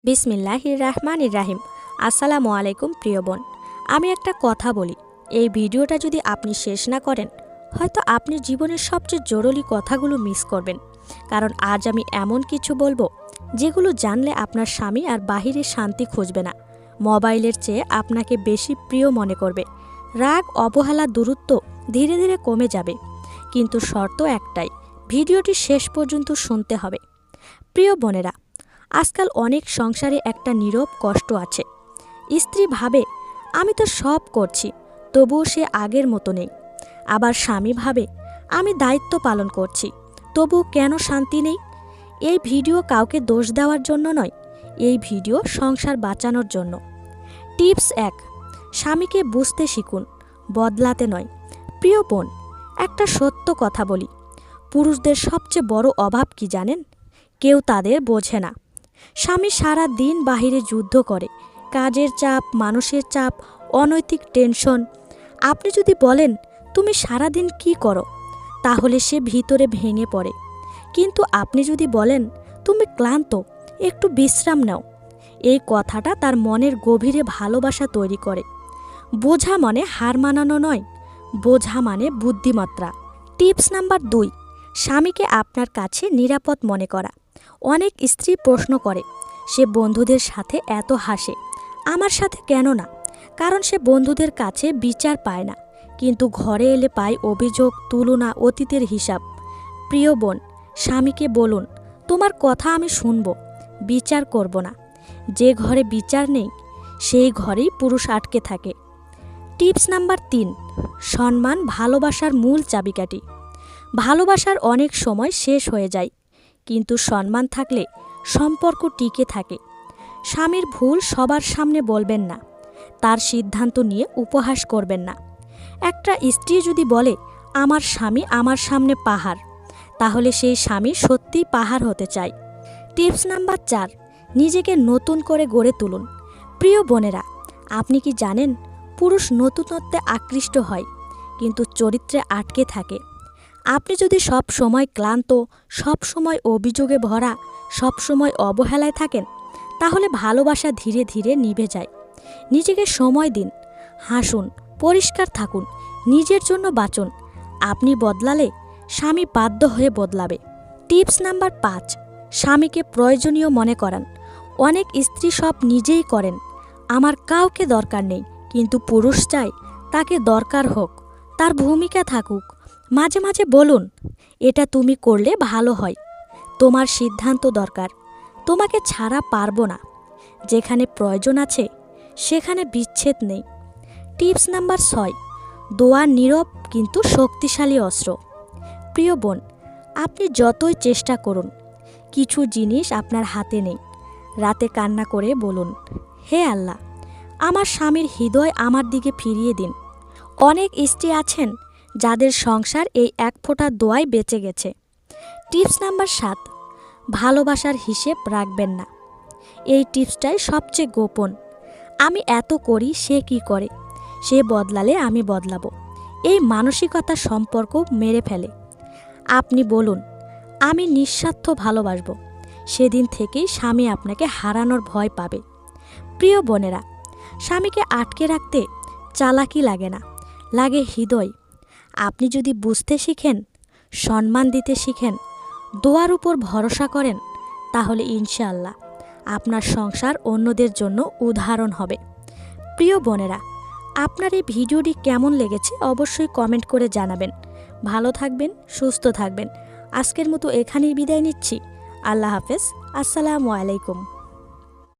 বিসমিল্লাহির রাহমানির রাহিম। আসসালামু আলাইকুম প্রিয় বোন। আমি একটা কথা বলি, এই ভিডিওটা যদি আপনি শেষ না করেন, হয়তো আপনি জীবনের সবচেয়ে জরুরি কথাগুলো মিস করবেন। কারণ আজ আমি এমন কিছু বলবো যেগুলো জানলে আপনার স্বামী আর বাহিরে শান্তি খুঁজবে না, মোবাইলের চেয়ে আপনাকে বেশি প্রিয় মনে করবে। রাগ, অবহেলা, দূরত্ব ধীরে ধীরে কমে যাবে। কিন্তু শর্ত একটাই, ভিডিওটি শেষ পর্যন্ত শুনতে হবে। প্রিয় বোনেরা, আজকাল অনেক সংসারে একটা নীরব কষ্ট আছে। স্ত্রী ভাবে আমি তো সব করছি, তবুও সে আগের মতো নেই। আবার স্বামী ভাবে আমি দায়িত্ব পালন করছি, তবুও কেন শান্তি নেই। এই ভিডিও কাউকে দোষ দেওয়ার জন্য নয়, এই ভিডিও সংসার বাঁচানোর জন্য। টিপস 1, স্বামীকে বুঝতে শিখুন, বদলাতে নয়। প্রিয় বোন, একটা সত্য কথা বলি, পুরুষদের সবচেয়ে বড় অভাব কি জানেন? কেউ তাদের বোঝে না। স্বামী সারা দিন বাহিরে যুদ্ধ করে, কাজের চাপ, মানুষের চাপ, অনৈতিক টেনশন। আপনি যদি বলেন তুমি সারাদিন কি করো, তাহলে সে ভিতরে ভেঙে পড়ে। কিন্তু আপনি যদি বলেন তুমি ক্লান্ত, একটু বিশ্রাম নাও, এই কথাটা তার মনের গভীরে ভালোবাসা তৈরি করে। বোঝা মানে হার মানানো নয়, বোঝা মানে বুদ্ধিমত্তা। টিপস নাম্বার 2, স্বামীকে আপনার কাছে নিরাপদ মনে করা। অনেক স্ত্রী প্রশ্ন করে, সে বন্ধুদের সাথে এত হাসে, আমার সাথে কেন না? কারণ সে বন্ধুদের কাছে বিচার পায় না, কিন্তু ঘরে এলে পায় অভিযোগ, তুলনা, অতীতের হিসাব। প্রিয় বোন, স্বামীকে বলুন তোমার কথা আমি শুনব, বিচার করব না। যে ঘরে বিচার নেই, সেই ঘরেই পুরুষ আটকে থাকে। টিপস নাম্বার 3, সম্মান ভালোবাসার মূল চাবিকাঠি। ভালোবাসার অনেক সময় শেষ হয়ে যায়, কিন্তু সম্মান থাকলে সম্পর্ক টিকে থাকে। স্বামীর ভুল সবার সামনে বলবেন না, তার সিদ্ধান্ত নিয়ে উপহাস করবেন না। একটা স্ত্রী যদি বলে আমার স্বামী আমার সামনে পাহাড়, তাহলে সেই স্বামী সত্যিই পাহাড় হতে চায়। টিপস নাম্বার 4, নিজেকে নতুন করে গড়ে তুলুন। প্রিয় বোনেরা, আপনি কি জানেন পুরুষ নতুনত্বে আকৃষ্ট হয়, কিন্তু চরিত্রে আটকে থাকে। আপনি যদি সব সময় ক্লান্ত, সব সময় অভিযোগে ভরা, সব সময় অবহেলায় থাকেন, তাহলে ভালোবাসা ধীরে ধীরে নিভে যায়। নিজেকে সময় দিন, হাসুন, পরিষ্কার থাকুন, নিজের জন্য বাঁচুন। আপনি বদলালে স্বামী বাধ্য হয়ে বদলাবে। টিপস নাম্বার 5, স্বামীকে প্রয়োজনীয় মনে করান। অনেক স্ত্রী সব নিজেই করেন, আমার কাউকে দরকার নেই, কিন্তু পুরুষ চায় তাকে দরকার হোক, তার ভূমিকা থাকুক। মাঝে মাঝে বলুন এটা তুমি করলে ভালো হয়, তোমার সিদ্ধান্ত দরকার, তোমাকে ছাড়া পারবো না। যেখানে প্রয়োজন আছে সেখানে বিচ্ছেদ নেই। টিপস নাম্বার 6, দোয়া নীরব কিন্তু শক্তিশালী অস্ত্র। প্রিয় বোন, আপনি যতই চেষ্টা করুন, কিছু জিনিস আপনার হাতে নেই। রাতে কান্না করে বলুন, হে আল্লাহ, আমার স্বামীর হৃদয় আমার দিকে ফিরিয়ে দিন। অনেক স্ত্রী আছেন যাদের সংসার এই এক ফোঁটা দোয়ায় বেঁচে গেছে। টিপস নাম্বার 7, ভালোবাসার হিসেব রাখবেন না। এই টিপসটাই সবচেয়ে গোপন। আমি এত করি, সে কি করে, সে বদলালে আমি বদলাবো, এই মানসিকতা সম্পর্ক মেরে ফেলে। আপনি বলুন আমি নিঃস্বার্থ ভালোবাসব, সেদিন থেকেই স্বামী আপনাকে হারানোর ভয় পাবে। প্রিয় বোনেরা, স্বামীকে আটকে রাখতে চালাকি লাগে না, লাগে হৃদয়। আপনি যদি বুঝতে শিখেন, সম্মান দিতে শিখেন, দোয়ার উপর ভরসা করেন, তাহলে ইনশাআল্লাহ আপনার সংসার অন্যদের জন্য উদাহরণ হবে। প্রিয় বোনেরা, আপনার এই ভিডিওটি কেমন লেগেছে অবশ্যই কমেন্ট করে জানাবেন। ভালো থাকবেন, সুস্থ থাকবেন। আজকের মতো এখানেই বিদায় নিচ্ছি। আল্লাহ হাফেজ। আসসালামু আলাইকুম।